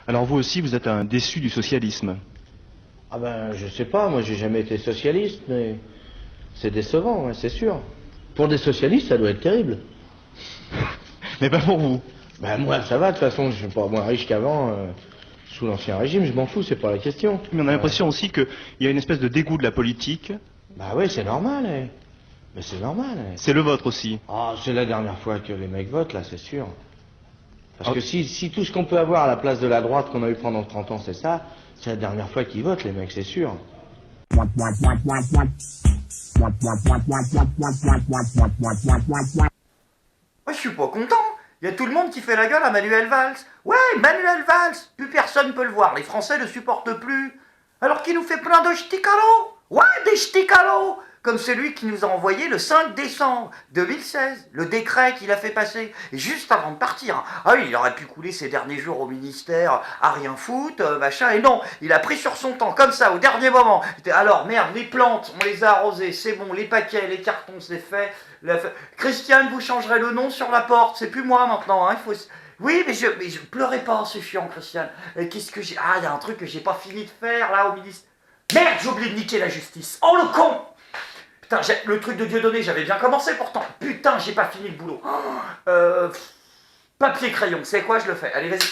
Alors vous aussi, vous êtes un déçu du socialisme. Ah ben, je sais pas, moi j'ai jamais été socialiste, mais c'est décevant, hein, c'est sûr. Pour des socialistes, ça doit être terrible. Mais pas pour vous. Ben moi, ça va, de toute façon, je suis pas moins riche qu'avant, sous l'ancien régime, je m'en fous, c'est pas la question. Mais on a l'impression aussi qu'il y a une espèce de dégoût de la politique. Bah oui, c'est normal, eh. Mais c'est normal, eh. C'est le vôtre aussi. Ah, c'est la dernière fois que les mecs votent, là, c'est sûr. Parce que si tout ce qu'on peut avoir à la place de la droite qu'on a eu pendant 30 ans, c'est ça, c'est la dernière fois qu'ils votent, les mecs, c'est sûr. Moi, je suis pas content. Il y a tout le monde qui fait la gueule à Manuel Valls. Ouais, Manuel Valls. Plus personne peut le voir. Les Français ne supportent plus. Alors qu'il nous fait plein de ch'ticalos. Ouais, des ch'ticalos. Comme celui qui nous a envoyé le 5 décembre 2016, le décret qu'il a fait passer, et juste avant de partir. Ah oui, il aurait pu couler ses derniers jours au ministère à rien foutre, machin, et non, il a pris sur son temps, comme ça, au dernier moment. Alors, merde, les plantes, on les a arrosées, c'est bon, les paquets, les cartons, c'est fait. Christiane, vous changerez le nom sur la porte, c'est plus moi maintenant, hein, il faut... Oui, mais je pleurez pas, c'est chiant, Christiane. Qu'est-ce que j'ai... Ah, il y a un truc que j'ai pas fini de faire, là, au ministère. Merde, j'ai oublié de niquer la justice. Oh, le con! Putain, le truc de Dieudonné, j'avais bien commencé pourtant. Putain, j'ai pas fini le boulot. Papier crayon, c'est quoi, je le fais. Allez, vas-y,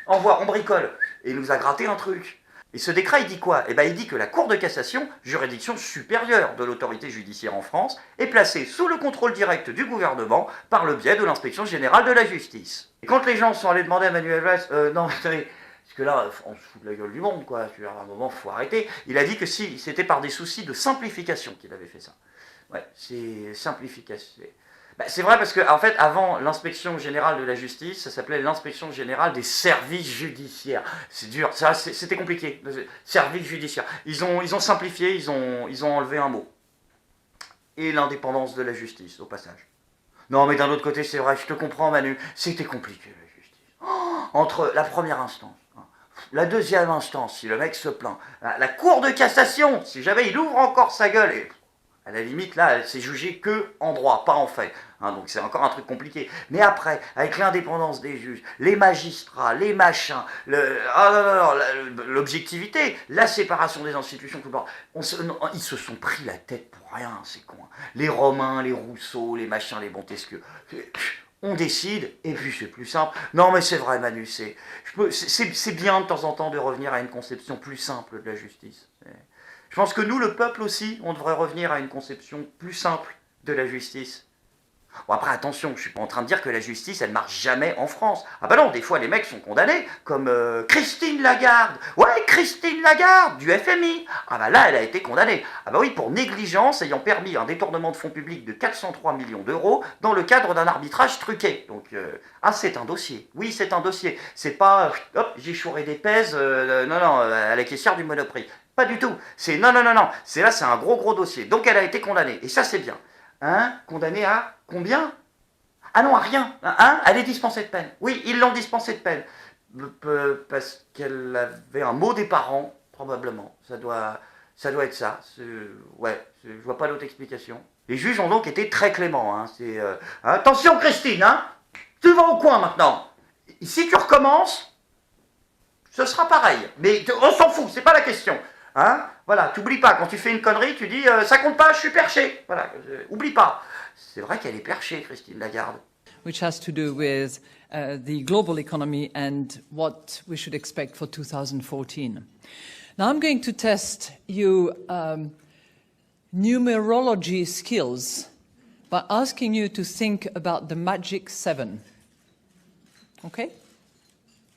envoie, on bricole. Et il nous a gratté un truc. Et ce décret, il dit quoi? Eh ben, il dit que la Cour de cassation, juridiction supérieure de l'autorité judiciaire en France, est placée sous le contrôle direct du gouvernement par le biais de l'inspection générale de la justice. Et quand les gens sont allés demander à Manuel Valls, non, mais parce que là, on se fout de la gueule du monde, quoi. À un moment, faut arrêter. Il a dit que si, c'était par des soucis de simplification qu'il avait fait ça. Ouais, c'est simplification. Bah, c'est vrai parce que, en fait, avant l'inspection générale de la justice, ça s'appelait l'inspection générale des services judiciaires. C'est dur, ça, c'était compliqué. Services judiciaires. Ils ont simplifié, ils ont enlevé un mot. Et l'indépendance de la justice, au passage. Non, mais d'un autre côté, c'est vrai, je te comprends, Manu, c'était compliqué, la justice. Entre la première instance, la deuxième instance, si le mec se plaint, la Cour de cassation, si jamais il ouvre encore sa gueule, et à la limite, là, c'est jugé que en droit, pas en fait. Hein, donc c'est encore un truc compliqué. Mais après, avec l'indépendance des juges, les magistrats, les machins, l'objectivité, la séparation des institutions, ils se sont pris la tête pour rien, ces cons. Les Romains, les Rousseau, les machins, les Montesquieu. On décide, et puis c'est plus simple. Non mais c'est vrai, Manu, c'est bien de temps en temps de revenir à une conception plus simple de la justice. Je pense que nous, le peuple aussi, on devrait revenir à une conception plus simple de la justice. Bon après attention, je suis pas en train de dire que la justice elle marche jamais en France. Ah bah non, des fois les mecs sont condamnés, comme Christine Lagarde. Ouais, Christine Lagarde, du FMI. Ah bah là elle a été condamnée. Ah bah oui, pour négligence ayant permis un détournement de fonds publics de 403 millions d'euros dans le cadre d'un arbitrage truqué. Donc, c'est un dossier. Oui, c'est un dossier. C'est pas, hop, j'ai chouré des pèses, non, à la caissière du Monoprix. Pas du tout. C'est non. C'est là, c'est un gros dossier. Donc elle a été condamnée. Et ça, c'est bien. Hein? Condamnée à combien? Ah non, à rien. Hein? Elle est dispensée de peine. Oui, ils l'ont dispensée de peine. Parce qu'elle avait un mot des parents, probablement. Ça doit être ça. Ouais, je vois pas d'autre explication. Les juges ont donc été très cléments. Hein. Attention, Christine, hein? Tu vas au coin maintenant. Si tu recommences, ce sera pareil. Mais on s'en fout, c'est pas la question. Hein? Voilà, t'oublies pas, quand tu fais une connerie, tu dis ça compte pas, je suis perché. Voilà, oublie pas. C'est vrai qu'elle est perchée, Christine Lagarde. Which has to do with the global economy and what we should expect for 2014. Now I'm going to test you numerology skills by asking you to think about the magic 7. Okay?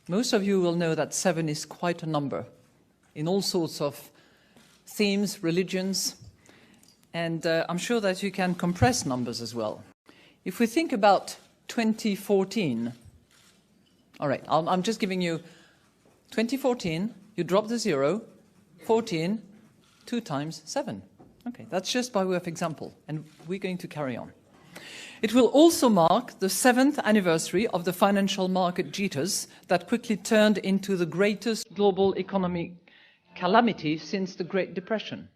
Most of you will know that 7 is quite a number in all sorts of themes, religions, and I'm sure that you can compress numbers as well. If we think about 2014, all right, I'm just giving you 2014, you drop the 0, 14, 2 times 7. Okay, that's just by way of example, and we're going to carry on. It will also mark the 7th anniversary of the financial market jitters that quickly turned into the greatest global economic calamity since the Great Depression.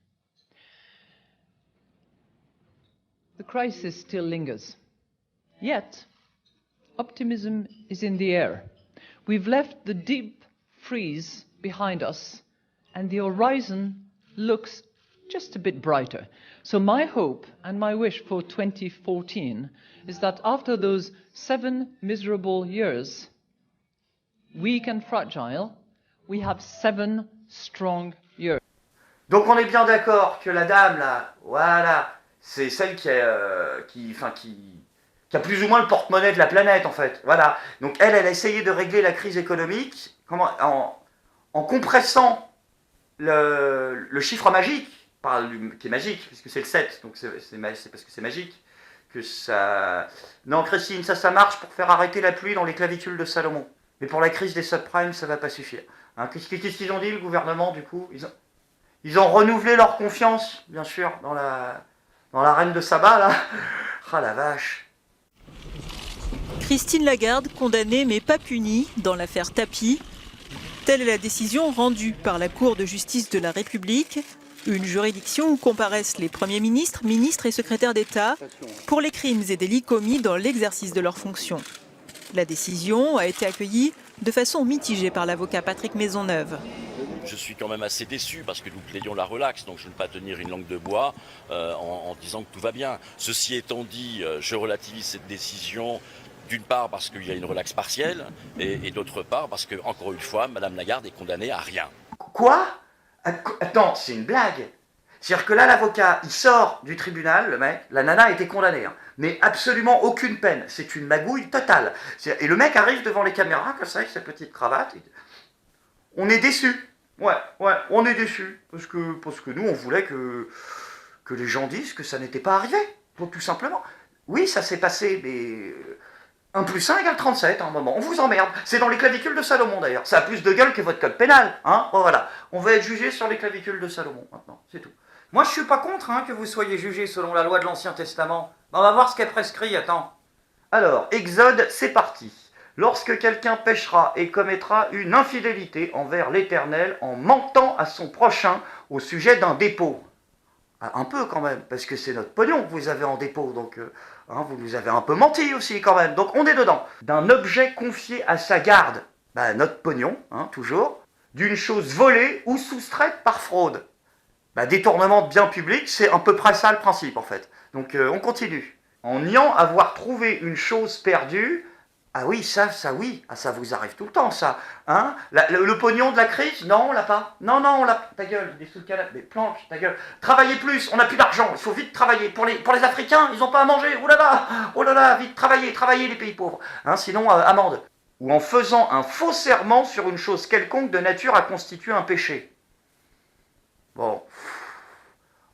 The crisis still lingers. Yet, optimism is in the air. We've left the deep freeze behind us and the horizon looks just a bit brighter. So my hope and my wish for 2014 is that after those 7 miserable years, weak and fragile, we have 7 strong years. Donc on est bien d'accord que la dame là, voilà, c'est celle qui a plus ou moins le porte-monnaie de la planète en fait. Voilà. Donc elle a essayé de régler la crise économique en compressant le chiffre magique, qui est magique, puisque c'est le 7, donc c'est parce que c'est magique que ça... Non Christine, ça marche pour faire arrêter la pluie dans les clavicules de Salomon. Mais pour la crise des subprimes, ça va pas suffire. Hein, qu'est-ce qu'ils ont dit, le gouvernement, du coup? Ils ont renouvelé leur confiance, bien sûr, dans la reine de Saba, là. Ah la vache. Christine Lagarde, condamnée mais pas punie dans l'affaire Tapie. Telle est la décision rendue par la Cour de justice de la République, une juridiction où comparaissent les premiers ministres, ministres et secrétaires d'État pour les crimes et délits commis dans l'exercice de leurs fonctions. La décision a été accueillie de façon mitigée par l'avocat Patrick Maisonneuve. Je suis quand même assez déçu parce que nous plaidions la relaxe, donc je ne vais pas tenir une langue de bois en disant que tout va bien. Ceci étant dit, je relativise cette décision d'une part parce qu'il y a une relaxe partielle et d'autre part parce que, encore une fois, Madame Lagarde est condamnée à rien. Quoi? Attends, c'est une blague. C'est-à-dire que là, l'avocat, il sort du tribunal, le mec, la nana a été condamnée, hein, mais absolument aucune peine. C'est une magouille totale. Et le mec arrive devant les caméras, comme ça, avec sa petite cravate. On est déçus. Ouais, on est déçus. Parce que nous, on voulait que les gens disent que ça n'était pas arrivé. Donc, tout simplement. Oui, ça s'est passé, mais 1 + 1 = 37 à un moment. On vous emmerde. C'est dans les clavicules de Salomon, d'ailleurs. Ça a plus de gueule que votre code pénal. Hein, bon, voilà. On va être jugé sur les clavicules de Salomon, maintenant. C'est tout. Moi, je suis pas contre que vous soyez jugé selon la loi de l'Ancien Testament. On va voir ce qu'est prescrit, attends. Alors, Exode, c'est parti. Lorsque quelqu'un péchera et commettra une infidélité envers l'Éternel en mentant à son prochain au sujet d'un dépôt. Ah, un peu quand même, parce que c'est notre pognon que vous avez en dépôt, donc vous nous avez un peu menti aussi quand même, donc on est dedans. D'un objet confié à sa garde, notre pognon, toujours. D'une chose volée ou soustraite par fraude. Détournement de biens publics, c'est à peu près ça le principe en fait. Donc on continue. En niant avoir trouvé une chose perdue, ah oui, ça oui, ça vous arrive tout le temps ça. Hein, le pognon de la crise, non on l'a pas. Non, on l'a. Ta gueule, il est sous le canapé, mais planque, ta gueule. Travaillez plus, on n'a plus d'argent, il faut vite travailler. Pour les Africains, ils n'ont pas à manger, oh là là, vite, travaillez les pays pauvres. Hein, sinon, amende. Ou en faisant un faux serment sur une chose quelconque de nature à constituer un péché. Bon,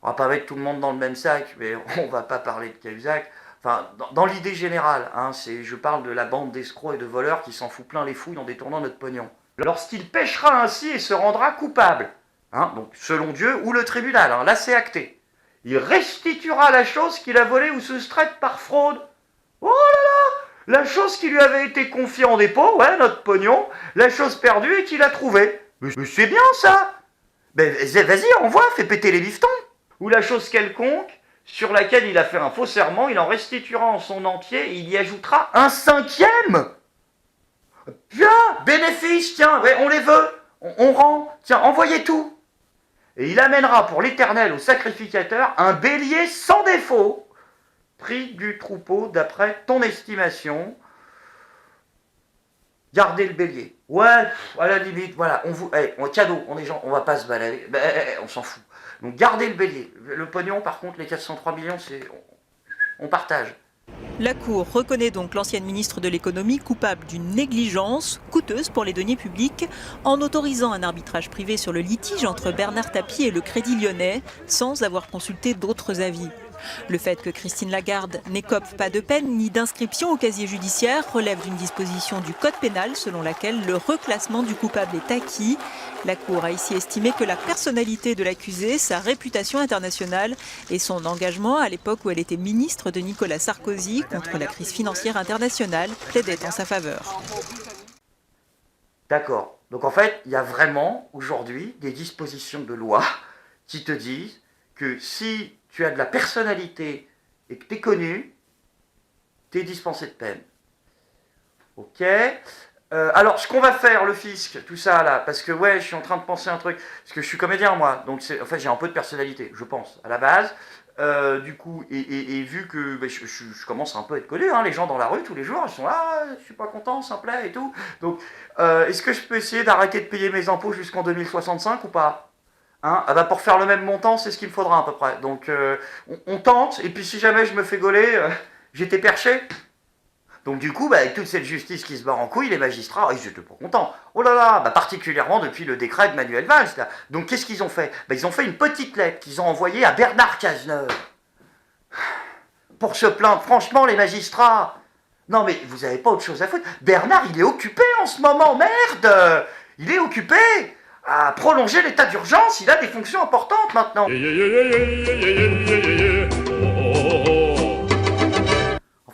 on va pas mettre tout le monde dans le même sac, mais on va pas parler de Cahuzac. Enfin, dans l'idée générale, je parle de la bande d'escrocs et de voleurs qui s'en fout plein les fouilles en détournant notre pognon. Lorsqu'il péchera ainsi et se rendra coupable, donc selon Dieu ou le tribunal, là c'est acté, il restituera la chose qu'il a volée ou soustraite par fraude. Oh là là, la chose qui lui avait été confiée en dépôt, notre pognon, la chose perdue et qu'il a trouvée. Mais c'est bien ça. Vas-y, envoie, fais péter les bifetons. Ou la chose quelconque sur laquelle il a fait un faux serment, il en restituera en son entier et il y ajoutera un 5e. Tiens, bénéfice, tiens, on les veut, on rend, tiens, envoyez tout. Et il amènera pour l'Éternel au sacrificateur un bélier sans défaut, prix du troupeau d'après ton estimation. Gardez le bélier. Ouais, à la limite, voilà, cadeau, on est gens, on va pas se balader, on s'en fout. Donc gardez le bélier. Le pognon, par contre, les 403 millions, on partage. La Cour reconnaît donc l'ancienne ministre de l'économie coupable d'une négligence coûteuse pour les deniers publics en autorisant un arbitrage privé sur le litige entre Bernard Tapie et le Crédit Lyonnais sans avoir consulté d'autres avis. Le fait que Christine Lagarde n'écope pas de peine ni d'inscription au casier judiciaire relève d'une disposition du Code pénal selon laquelle le reclassement du coupable est acquis. La Cour a ici estimé que la personnalité de l'accusé, sa réputation internationale et son engagement à l'époque où elle était ministre de Nicolas Sarkozy contre la crise financière internationale plaidaient en sa faveur. D'accord. Donc en fait, il y a vraiment aujourd'hui des dispositions de loi qui te disent que si tu as de la personnalité et que tu es connu, tu es dispensé de peine. Ok. Alors, ce qu'on va faire, le fisc, tout ça là, parce que ouais, je suis en train de penser un truc, parce que je suis comédien moi, donc en fait j'ai un peu de personnalité, je pense, à la base. Du coup, et vu que je commence un peu à être connu, hein, les gens dans la rue tous les jours, ils sont là, je suis pas content, ça me plaît et tout. Donc, est-ce que je peux essayer d'arrêter de payer mes impôts jusqu'en 2065 ou pas? Hein, ah bah pour faire le même montant, c'est ce qu'il me faudra à peu près. Donc, on tente, et puis si jamais je me fais gauler, j'étais perché. Donc du coup, avec toute cette justice qui se barre en couille, les magistrats, ils étaient pas contents. Oh là là, particulièrement depuis le décret de Manuel Valls. Là. Donc qu'est-ce qu'ils ont fait? Ils ont fait une petite lettre qu'ils ont envoyée à Bernard Cazeneuve. Pour se plaindre, franchement, les magistrats. Non mais vous avez pas autre chose à foutre. Bernard, il est occupé en ce moment, merde. Il est occupé à prolonger l'état d'urgence, il a des fonctions importantes maintenant.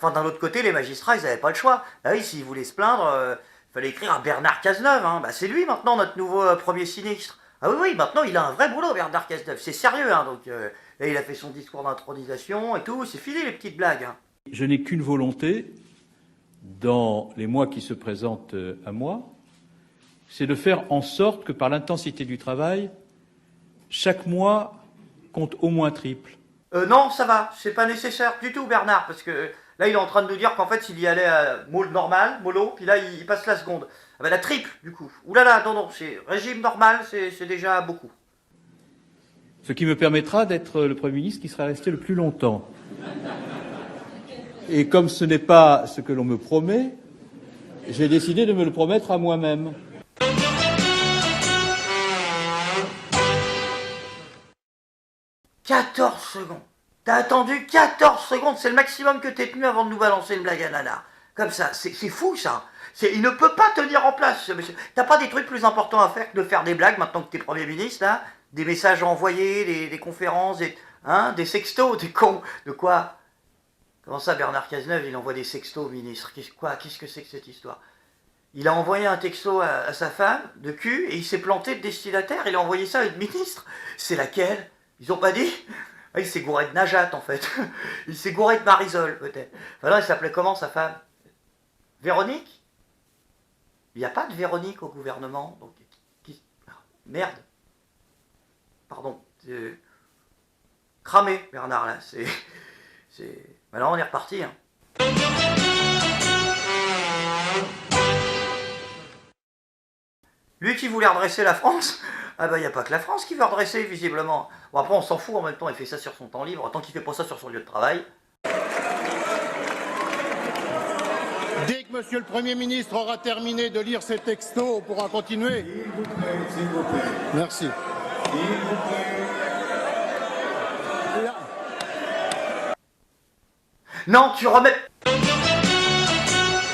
Enfin, d'un autre côté, les magistrats, ils n'avaient pas le choix. Ah oui, s'ils voulaient se plaindre, il fallait écrire à Bernard Cazeneuve. Hein. C'est lui maintenant notre nouveau premier sinistre. Ah oui, maintenant il a un vrai boulot, Bernard Cazeneuve. C'est sérieux, hein. Donc là, il a fait son discours d'intronisation et tout. C'est fini les petites blagues. Hein. Je n'ai qu'une volonté, dans les mois qui se présentent à moi, c'est de faire en sorte que par l'intensité du travail, chaque mois compte au moins triple. Non, ça va. C'est pas nécessaire du tout, Bernard, parce que... Là, il est en train de nous dire qu'en fait, s'il y allait à normal, mollo, puis là, il passe la seconde. Ah ben, la triple, du coup. Ouh là là, non, c'est régime normal, c'est déjà beaucoup. Ce qui me permettra d'être le Premier ministre qui sera resté le plus longtemps. Et comme ce n'est pas ce que l'on me promet, j'ai décidé de me le promettre à moi-même. « 14 secondes. T'as attendu 14 secondes, c'est le maximum que t'aies tenu avant de nous balancer une blague à nana. Comme ça, c'est fou ça. Il ne peut pas tenir en place, ce monsieur. T'as pas des trucs plus importants à faire que de faire des blagues maintenant que t'es Premier ministre, là? Des messages envoyés, des conférences, des sextos, des cons. De quoi? Comment ça, Bernard Cazeneuve, il envoie des sextos au ministre? Qu'est-ce que c'est que cette histoire? Il a envoyé un texto à sa femme, de cul, et il s'est planté de destinataire, il a envoyé ça à une ministre. C'est laquelle? Ils ont pas dit? Ah, il s'est gouré de Najat, en fait. Il s'est gouré de Marisol, peut-être. Enfin, non, il s'appelait comment, sa femme? Véronique? Il n'y a pas de Véronique au gouvernement. Donc, merde. Pardon. Cramé, Bernard, là. Maintenant, on est reparti. Hein. Lui qui voulait redresser la France, ah bah il n'y a pas que la France qui veut redresser, visiblement. Bon, après, on s'en fout en même temps, il fait ça sur son temps libre, tant qu'il fait pas ça sur son lieu de travail. Dès que Monsieur le Premier ministre aura terminé de lire ses textos, on pourra continuer. S'il vous plaît. Merci. S'il vous plaît. Là. Non, tu remets...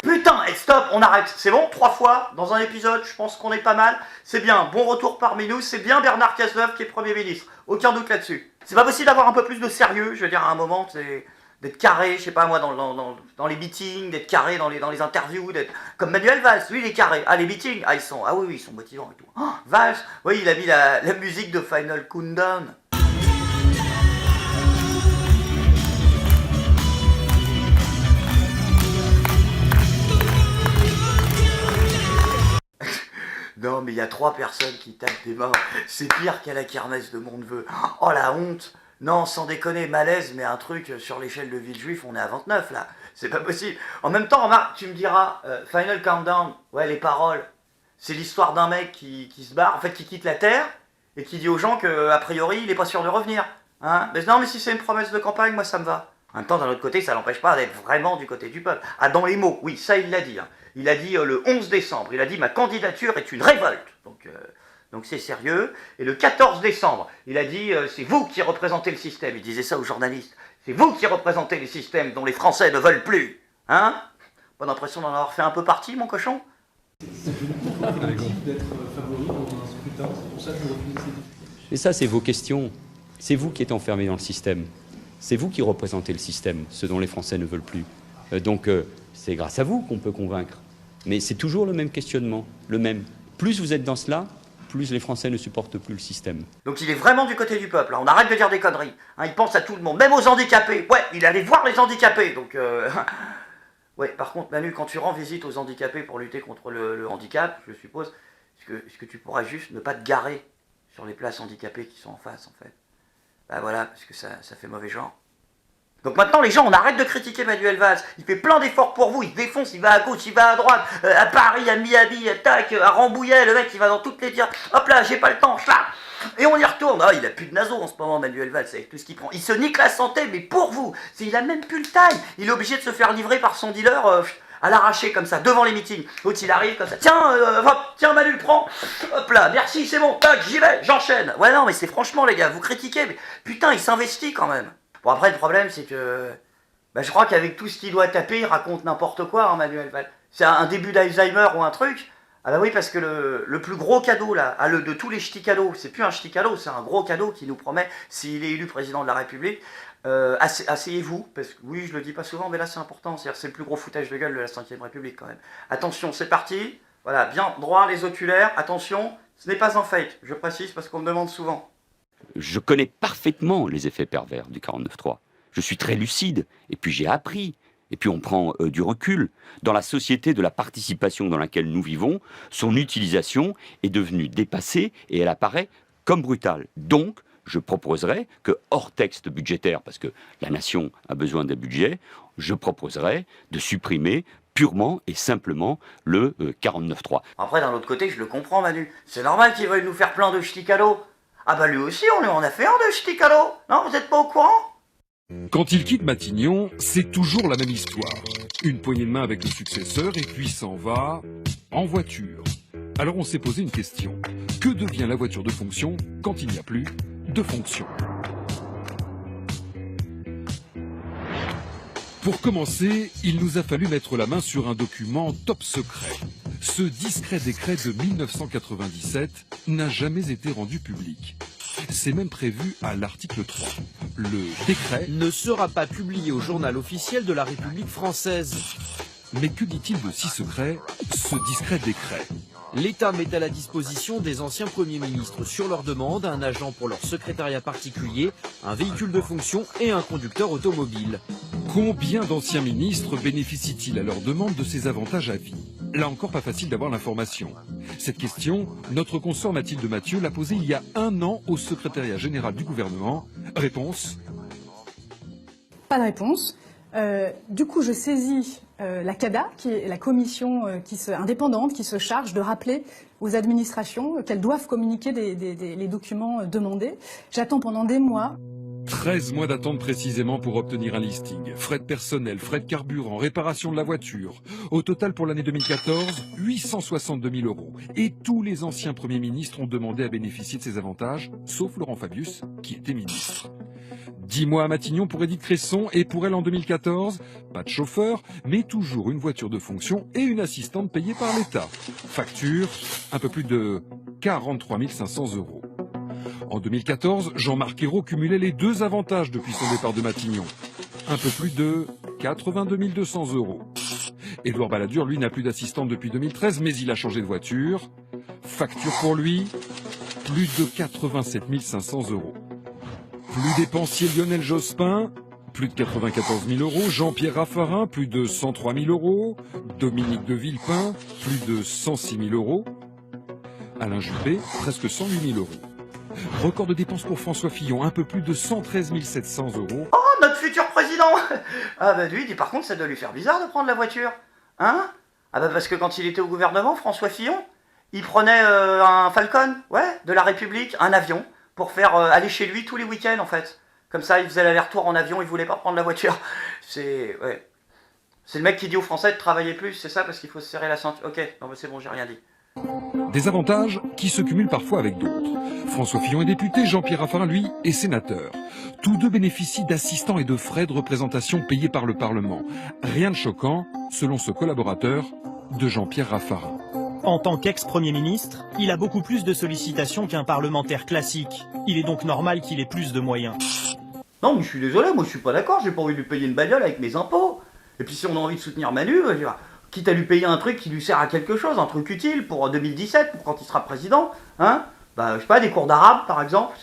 Putain, et stop, on arrête. C'est bon, 3 fois dans un épisode, je pense qu'on est pas mal. C'est bien, bon retour parmi nous, c'est bien Bernard Cazeneuve qui est Premier ministre. Aucun doute là-dessus. C'est pas possible d'avoir un peu plus de sérieux, je veux dire, à un moment, c'est... D'être carré, je sais pas moi, dans les meetings, d'être carré dans les interviews, d'être... Comme Manuel Valls, lui il est carré. Ah, les meetings, ah oui, ils sont motivants et tout. Oh, Valls, oui, il a mis la musique de Final Countdown. Non, mais il y a 3 personnes qui tapent des mains. C'est pire qu'à la kermesse de Mondeveux. Oh, la honte! Non, sans déconner, malaise, mais un truc sur l'échelle de Villejuif, on est à 29, là. C'est pas possible. En même temps, remarque, tu me diras, Final Countdown, ouais, les paroles, c'est l'histoire d'un mec qui se barre, en fait, qui quitte la Terre, et qui dit aux gens qu'a priori, il est pas sûr de revenir. Hein? Mais non, mais si c'est une promesse de campagne, moi, ça me va. En même temps, d'un autre côté, ça l'empêche pas d'être vraiment du côté du peuple. Ah, dans les mots, oui, ça, il l'a dit. Hein. Il a dit le 11 décembre, il a dit « Ma candidature est une révolte ». Donc c'est sérieux. Et le 14 décembre, il a dit « C'est vous qui représentez le système ». Il disait ça aux journalistes. « C'est vous qui représentez les systèmes dont les Français ne veulent plus ». Hein? Pas l'impression d'en avoir fait un peu partie, mon cochon? Et ça, c'est vos questions. C'est vous qui êtes enfermés dans le système. C'est vous qui représentez le système, ce dont les Français ne veulent plus. Donc c'est grâce à vous qu'on peut convaincre. Mais c'est toujours le même questionnement, le même. Plus vous êtes dans cela, plus les Français ne supportent plus le système. Donc il est vraiment du côté du peuple, hein. On arrête de dire des conneries. Hein, il pense à tout le monde, même aux handicapés. Ouais, il allait voir les handicapés, donc... Ouais, par contre, Manu, quand tu rends visite aux handicapés pour lutter contre le handicap, je suppose, est-ce que tu pourras juste ne pas te garer sur les places handicapées qui sont en face, en fait? Bah voilà, parce que ça fait mauvais genre. Donc maintenant, les gens, on arrête de critiquer Manuel Valls. Il fait plein d'efforts pour vous, il défonce, il va à gauche, il va à droite, à Paris, à Miami, tac, à Rambouillet, le mec, il va dans toutes les tirs. Hop là, j'ai pas le temps, là. Et on y retourne. Ah, il a plus de naso en ce moment, Manuel Valls, avec tout ce qu'il prend. Il se nique la santé, mais pour vous. Il a même plus le taille. Il est obligé de se faire livrer par son dealer à l'arraché, comme ça, devant les meetings. L'autre, il arrive comme ça. Tiens, hop, tiens, Manu, prends. Hop là, merci, c'est bon, tac, j'y vais, j'enchaîne. Ouais, non, mais c'est franchement, les gars, vous critiquez, mais putain, il s'investit quand même. Bon, après, le problème, c'est que... Bah, je crois qu'avec tout ce qu'il doit taper, il raconte n'importe quoi, hein, Manuel Valls. C'est un début d'Alzheimer ou un truc. Ah bah oui, parce que le plus gros cadeau, là, de tous les ch'tis cadeaux, c'est plus un ch'ti cadeau, c'est un gros cadeau qu'il nous promet s'il est élu président de la République. Asseyez-vous, parce que oui, je le dis pas souvent, mais là c'est important, c'est le plus gros foutage de gueule de la 5ème République quand même. Attention, c'est parti, voilà, bien droit les oculaires, attention, ce n'est pas un fake, je précise parce qu'on me demande souvent. Je connais parfaitement les effets pervers du 49.3. Je suis très lucide, et puis j'ai appris. Et puis on prend du recul. Dans la société de la participation dans laquelle nous vivons, son utilisation est devenue dépassée et elle apparaît comme brutale. Donc, je proposerais que, hors texte budgétaire, parce que la nation a besoin d'un budget, je proposerais de supprimer purement et simplement le 49.3. Après, d'un autre côté, je le comprends, Manu. C'est normal qu'ils veuillent nous faire plein de ch'tis cadeaux. Ah bah lui aussi, on lui en a fait un de ch'tis cadeaux. Non, vous êtes pas au courant ? Quand il quitte Matignon, c'est toujours la même histoire. Une poignée de main avec le successeur et puis s'en va en voiture. Alors on s'est posé une question. Que devient la voiture de fonction quand il n'y a plus de fonction ? Pour commencer, il nous a fallu mettre la main sur un document top secret. Ce discret décret de 1997 n'a jamais été rendu public. C'est même prévu à l'article 3. Le décret ne sera pas publié au journal officiel de la République française. Mais que dit-il de si secret, ce discret décret ? L'État met à la disposition des anciens premiers ministres sur leur demande un agent pour leur secrétariat particulier, un véhicule de fonction et un conducteur automobile. Combien d'anciens ministres bénéficient-ils à leur demande de ces avantages à vie ? Là encore, pas facile d'avoir l'information. Cette question, notre consort Mathilde Mathieu l'a posée il y a 1 an au secrétariat général du gouvernement. Réponse ? Pas de réponse. Du coup, je saisis la CADA, qui est la commission indépendante qui se charge de rappeler aux administrations qu'elles doivent communiquer les documents demandés. J'attends pendant des mois. 13 mois d'attente précisément pour obtenir un listing. Frais de personnel, frais de carburant, réparation de la voiture. Au total pour l'année 2014, 862 000 €. Et tous les anciens premiers ministres ont demandé à bénéficier de ces avantages, sauf Laurent Fabius, qui était ministre. 10 mois à Matignon pour Édith Cresson et pour elle en 2014, pas de chauffeur, mais toujours une voiture de fonction et une assistante payée par l'État. Facture, un peu plus de 43 500 €. En 2014, Jean-Marc Ayrault cumulait les 2 avantages depuis son départ de Matignon. Un peu plus de 82 200 €. Édouard Balladur, lui, n'a plus d'assistante depuis 2013, mais il a changé de voiture. Facture pour lui, plus de 87 500 €. Plus dépensier Lionel Jospin, plus de 94 000 €. Jean-Pierre Raffarin, plus de 103 000 €. Dominique de Villepin, plus de 106 000 €. Alain Juppé, presque 108 000 €. Record de dépenses pour François Fillon, un peu plus de 113 700 €. Oh, notre futur président. Ah bah lui, par contre, ça doit lui faire bizarre de prendre la voiture. Hein? Ah bah parce que quand il était au gouvernement, François Fillon, il prenait un Falcon, ouais, de la République, un avion, pour faire aller chez lui tous les week-ends en fait. Comme ça, il faisait l'aller-retour en avion, il voulait pas prendre la voiture. C'est le mec qui dit aux Français de travailler plus, c'est ça, parce qu'il faut se serrer la ceinture. Ok, non mais c'est bon, j'ai rien dit. Des avantages qui se cumulent parfois avec d'autres. François Fillon est député, Jean-Pierre Raffarin, lui, est sénateur. Tous deux bénéficient d'assistants et de frais de représentation payés par le Parlement. Rien de choquant, selon ce collaborateur de Jean-Pierre Raffarin. En tant qu'ex-premier ministre, il a beaucoup plus de sollicitations qu'un parlementaire classique. Il est donc normal qu'il ait plus de moyens. Non mais je suis désolé, moi je suis pas d'accord, j'ai pas envie de lui payer une bagnole avec mes impôts. Et puis si on a envie de soutenir Manu, quitte à lui payer un truc qui lui sert à quelque chose, un truc utile pour 2017, pour quand il sera président, hein, bah je sais pas, des cours d'arabe par exemple.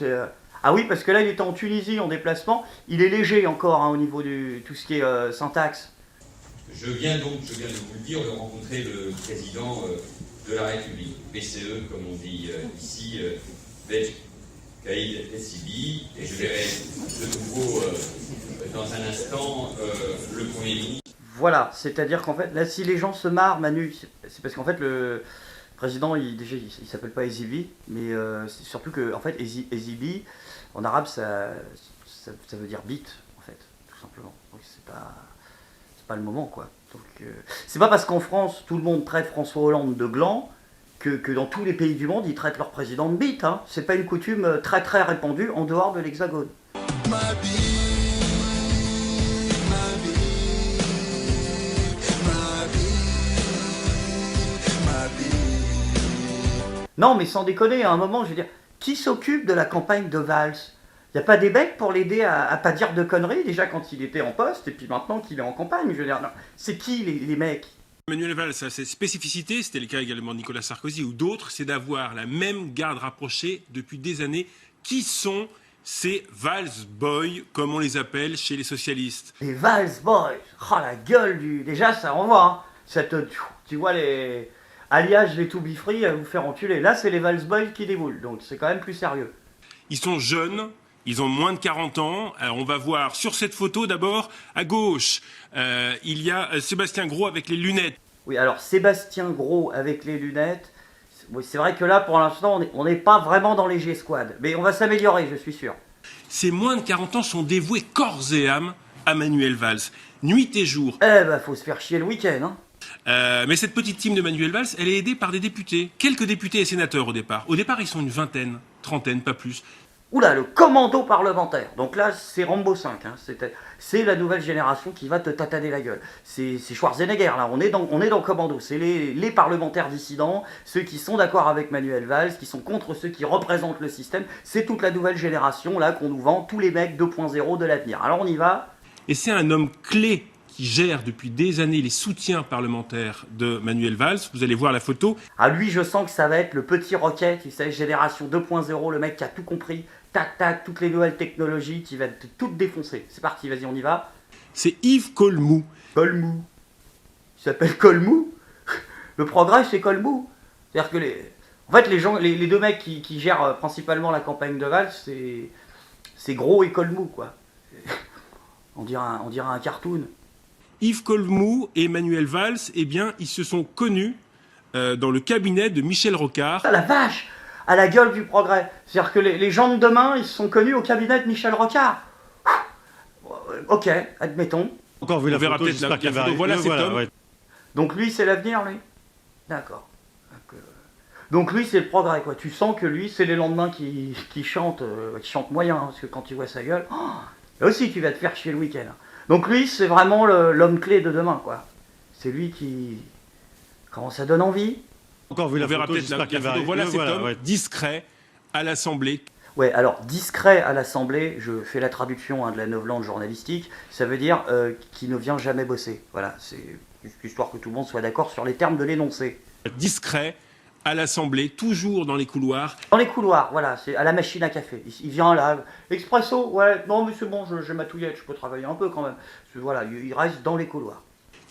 Ah oui, parce que là il était en Tunisie en déplacement, il est léger encore hein, au niveau du tout ce qui est syntaxe. Je viens donc de vous le dire, de rencontrer le président de la République, BCE, comme on dit ici, Kaïd Essibi, et je verrai de nouveau dans un instant le Premier ministre. Voilà, c'est-à-dire qu'en fait, là, si les gens se marrent, Manu, c'est parce qu'en fait, le président, il s'appelle pas Ezibi, mais c'est surtout que, en fait, Ezibi, en arabe, ça veut dire bite, en fait, tout simplement. Donc c'est pas le moment, quoi. Donc c'est pas parce qu'en France, tout le monde traite François Hollande de gland que dans tous les pays du monde, ils traitent leur président de bite, hein. C'est pas une coutume très très répandue en dehors de l'Hexagone. Non, mais sans déconner, à un moment, je veux dire, qui s'occupe de la campagne de Valls? Il n'y a pas des mecs pour l'aider à pas dire de conneries, déjà quand il était en poste, et puis maintenant qu'il est en campagne, je veux dire, c'est qui les mecs? Manuel Valls a cette spécificité, c'était le cas également de Nicolas Sarkozy ou d'autres, c'est d'avoir la même garde rapprochée depuis des années. Qui sont ces Valls Boys, comme on les appelle chez les socialistes? Les Valls Boys, oh la gueule du... Déjà, ça envoie, hein. Tu vois les... Alliage les to be free à vous faire enculer. Là, c'est les Valls Boys qui déboulent, donc c'est quand même plus sérieux. Ils sont jeunes, ils ont moins de 40 ans. Alors on va voir sur cette photo d'abord, à gauche, il y a Sébastien Gros avec les lunettes. Oui, alors Sébastien Gros avec les lunettes, c'est vrai que là, pour l'instant, on n'est pas vraiment dans les G-Squad. Mais on va s'améliorer, je suis sûr. Ces moins de 40 ans sont dévoués corps et âme à Manuel Valls, nuit et jour. Eh ben, faut se faire chier le week-end, hein. Mais cette petite team de Manuel Valls, elle est aidée par des députés. Quelques députés et sénateurs au départ. Au départ, ils sont une vingtaine, trentaine, pas plus. Oula, le commando parlementaire. Donc là, c'est Rambo 5. Hein. C'est la nouvelle génération qui va te tataner la gueule. C'est Schwarzenegger, là. On est dans commando. C'est les parlementaires dissidents, ceux qui sont d'accord avec Manuel Valls, qui sont contre ceux qui représentent le système. C'est toute la nouvelle génération, là, qu'on nous vend, tous les mecs 2.0 de l'avenir. Alors on y va. Et c'est un homme clé qui gère depuis des années les soutiens parlementaires de Manuel Valls. Vous allez voir la photo. Ah, lui, je sens que ça va être le petit Rocket, tu sais, génération 2.0, le mec qui a tout compris. Tac, tac, toutes les nouvelles technologies qui va tout défoncer. C'est parti, vas-y, on y va. C'est Yves Colmou. Colmou. Il s'appelle Colmou. Le progrès, c'est Colmou. C'est-à-dire que les deux mecs qui gèrent principalement la campagne de Valls, c'est Gros et Colmou, quoi. On dirait un cartoon. Yves Colmou et Manuel Valls, eh bien, ils se sont connus dans le cabinet de Michel Rocard. Ah la vache! À la gueule du progrès. C'est-à-dire que les gens de demain, ils se sont connus au cabinet de Michel Rocard. Ok, admettons. Encore vu la photo, j'espère qu'elle va arriver. Voilà cet homme. Ouais. Donc lui, c'est l'avenir, lui? D'accord. Donc lui, c'est le progrès, quoi. Tu sens que lui, c'est les lendemains qui chantent moyen, hein, parce que quand tu vois sa gueule, là aussi, tu vas te faire chier le week-end. Donc lui, c'est vraiment l'homme clé de demain, quoi. C'est lui qui... Comment ça donne envie? Encore vu la photo, j'espère qu'elle va arriver. Voilà cet homme, discret, à l'Assemblée. Ouais, alors, discret à l'Assemblée, je fais la traduction de la novlangue journalistique, ça veut dire qui ne vient jamais bosser. Voilà, c'est histoire que tout le monde soit d'accord sur les termes de l'énoncé. Discret, à l'Assemblée, toujours dans les couloirs. Dans les couloirs, voilà, c'est à la machine à café. Il vient là, expresso, ouais, non mais c'est bon, j'ai ma touillette, je peux travailler un peu quand même. Voilà, il reste dans les couloirs.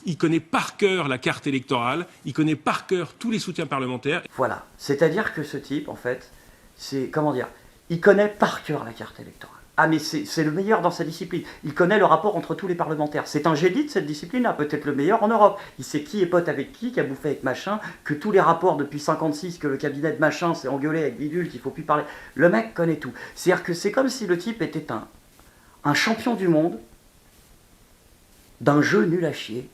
Il connaît par cœur la carte électorale, il connaît par cœur tous les soutiens parlementaires. Voilà, c'est-à-dire que ce type, en fait, c'est, comment dire, il connaît par cœur la carte électorale. Ah mais c'est le meilleur dans sa discipline. Il connaît le rapport entre tous les parlementaires. C'est un génie de cette discipline-là, peut-être le meilleur en Europe. Il sait qui est pote avec qui a bouffé avec machin, que tous les rapports depuis 56, que le cabinet de machin s'est engueulé avec bidule, qu'il faut plus parler. Le mec connaît tout. C'est-à-dire que c'est comme si le type était un champion du monde d'un jeu nul à chier.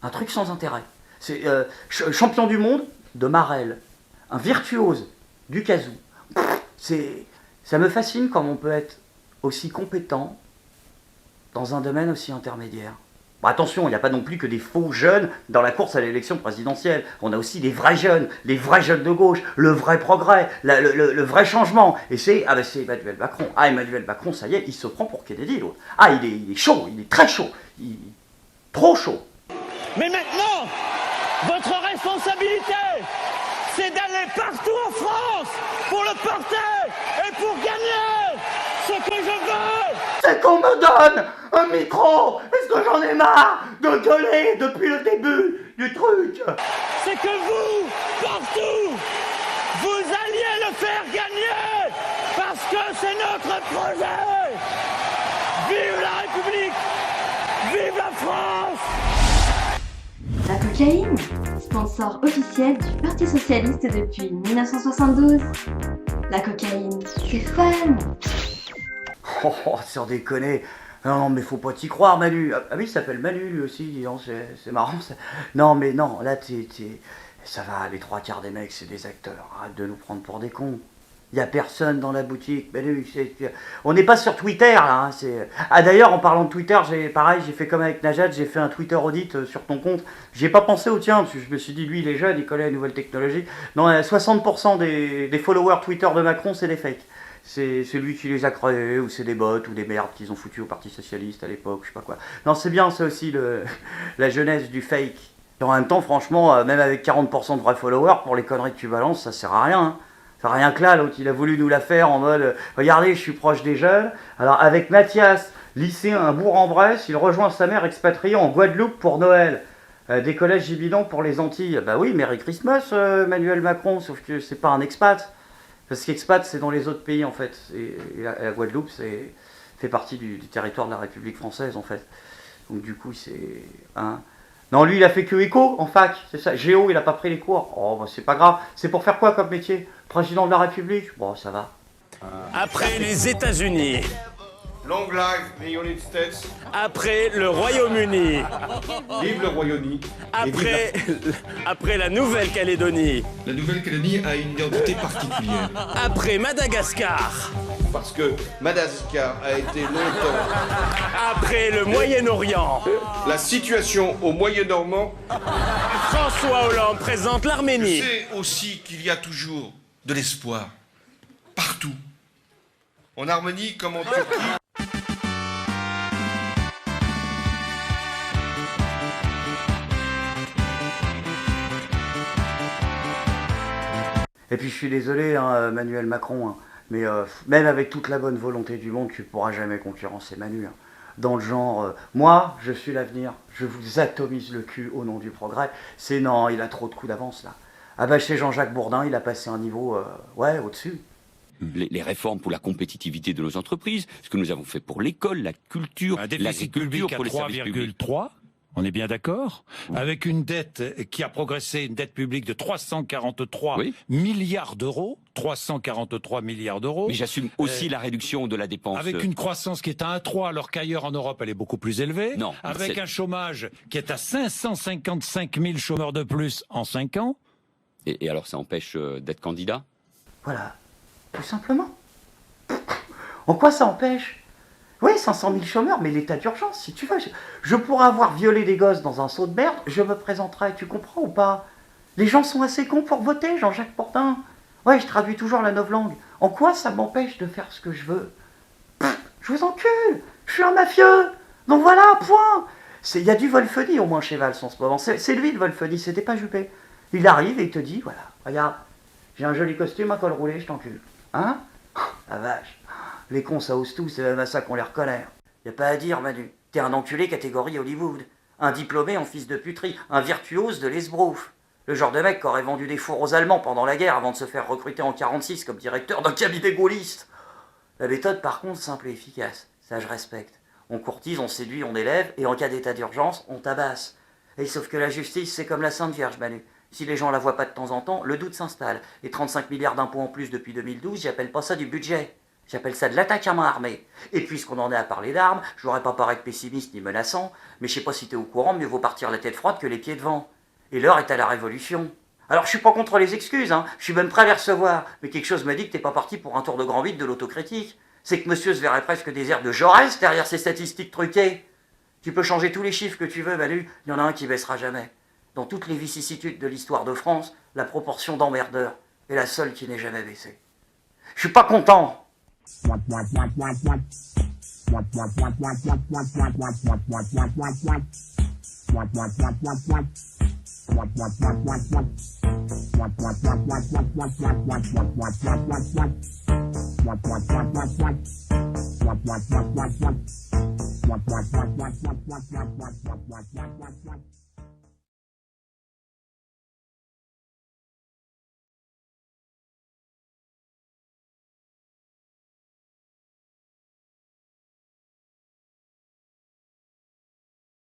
Un truc sans intérêt. C'est champion du monde de Marel. Un virtuose du kazoo. Ça me fascine comme on peut être aussi compétent dans un domaine aussi intermédiaire. Bon, attention, il n'y a pas non plus que des faux jeunes dans la course à l'élection présidentielle. On a aussi des vrais jeunes, les vrais jeunes de gauche, le vrai progrès, le vrai changement. Et c'est Emmanuel Macron. Ah, Emmanuel Macron, ça y est, il se prend pour Kennedy, l'autre. Ah, il est chaud, il est très chaud. Trop chaud. Mais maintenant, votre responsabilité, c'est d'aller partout en France pour le porter et pour gagner ce que je veux, c'est qu'on me donne un micro, parce que j'en ai marre de gueuler depuis le début du truc. c'est que vous, partout, vous alliez le faire gagner, parce que c'est notre projet. Vive la République, vive la France. La cocaïne, sponsor officiel du Parti Socialiste depuis 1972. La cocaïne, c'est fun. Oh, sans déconner. Non, mais faut pas t'y croire, Manu. Ah oui, il s'appelle Manu, lui aussi, dis donc, c'est marrant, ça. Non, mais non, là, ça va, les 3/4 des mecs, c'est des acteurs. Arrête de nous prendre pour des cons. Il y a personne dans la boutique. Manu, on n'est pas sur Twitter, là. Hein, Ah, d'ailleurs, en parlant de Twitter, j'ai fait comme avec Najat, j'ai fait un Twitter audit sur ton compte. J'ai pas pensé au tien, parce que je me suis dit, lui, il est jeune, il connaît les nouvelles technologies. Non, 60% des followers Twitter de Macron, c'est des fakes. C'est lui qui les a créés, ou c'est des bots, ou des merdes qu'ils ont foutus au Parti Socialiste à l'époque, je sais pas quoi. Non, c'est bien, c'est aussi la jeunesse du fake. Et en même temps, franchement, même avec 40% de vrais followers, pour les conneries que tu balances, ça sert à rien. Hein. Ça sert à rien que là, l'autre, il a voulu nous la faire en mode regardez, je suis proche des jeunes. Alors, avec Mathias, lycéen à Bourg-en-Bresse, il rejoint sa mère expatriée en Guadeloupe pour Noël. Des collèges gibidants pour les Antilles. Bah oui, Merry Christmas, Emmanuel Macron, sauf que c'est pas un expat. Parce qu'expat, c'est dans les autres pays, en fait. Et la Guadeloupe, fait partie du territoire de la République française, en fait. Donc, du coup, c'est... Hein. Non, lui, il a fait que éco en fac, c'est ça. Géo, il a pas pris les cours. Oh, bah, c'est pas grave. C'est pour faire quoi comme métier? Président de la République? Bon, ça va. Après les États-Unis, Long live the United States. après le Royaume-Uni, Vive le Royaume-Uni. après la Nouvelle-Calédonie, La Nouvelle-Calédonie a une identité particulière. après Madagascar, Parce que Madagascar a été longtemps après le Moyen-Orient, la situation au Moyen-Orient. François Hollande présente l'Arménie. C'est aussi qu'il y a toujours de l'espoir. Partout. En Arménie comme en Turquie. Et puis je suis désolé, hein, Emmanuel Macron, hein, mais même avec toute la bonne volonté du monde, tu ne pourras jamais concurrencer Manu. Hein. Dans le genre, moi, je suis l'avenir, je vous atomise le cul au nom du progrès. C'est non, il a trop de coups d'avance là. Ah bah chez Jean-Jacques Bourdin, il a passé un niveau, au-dessus. Les réformes pour la compétitivité de nos entreprises, ce que nous avons fait pour l'école, la culture, l'agriculture, pour les services publics. 3,3, on est bien d'accord, avec une dette qui a progressé, une dette publique de 343 milliards d'euros, 343 milliards d'euros. Mais j'assume aussi la réduction de la dépense. Avec une croissance qui est à 1,3 alors qu'ailleurs en Europe elle est beaucoup plus élevée. Non, avec un chômage qui est à 555 000 chômeurs de plus en 5 ans. Et alors ça empêche d'être candidat? Voilà, tout simplement. En quoi ça empêche? Oui, 500 000 chômeurs, mais l'état d'urgence, si tu veux. Je pourrais avoir violé des gosses dans un seau de merde, je me présenterai, tu comprends ou pas? Les gens sont assez cons pour voter, Jean-Jacques Bourdin. Ouais, je traduis toujours la novlangue. En quoi ça m'empêche de faire ce que je veux? Je vous encule, je suis un mafieux. Donc voilà, point. Il y a du Wolfeni au moins chez Valls en ce moment. C'est lui le Wolfeni, c'était pas Juppé. Il arrive et il te dit, voilà, regarde, j'ai un joli costume, un col roulé, je t'encule. Hein? La vache. Les cons, ça ose tout, c'est même à ça qu'on les reconnaît. Y a pas à dire, Manu. T'es un enculé catégorie Hollywood. Un diplômé en fils de puterie. Un virtuose de l'esbrouf. Le genre de mec qui aurait vendu des fours aux Allemands pendant la guerre avant de se faire recruter en 46 comme directeur d'un cabinet gaulliste. La méthode, par contre, simple et efficace. Ça, je respecte. On courtise, on séduit, on élève, et en cas d'état d'urgence, on tabasse. Et sauf que la justice, c'est comme la Sainte Vierge, Manu. Si les gens la voient pas de temps en temps, le doute s'installe. Et 35 milliards d'impôts en plus depuis 2012, j'appelle pas ça du budget. J'appelle ça de l'attaque à main armée. Et puisqu'on en est à parler d'armes, je voudrais pas paraître pessimiste ni menaçant, mais je sais pas si t'es au courant, mieux vaut partir la tête froide que les pieds devant. Et l'heure est à la révolution. Alors je suis pas contre les excuses, hein, je suis même prêt à les recevoir, mais quelque chose m'a dit que t'es pas parti pour un tour de grand vide de l'autocritique. C'est que monsieur se verrait presque des airs de Jaurès derrière ses statistiques truquées. Tu peux changer tous les chiffres que tu veux, Manu, il y en a un qui baissera jamais. Dans toutes les vicissitudes de l'histoire de France, la proportion d'emmerdeurs est la seule qui n'ait jamais baissé. Je suis pas content. What?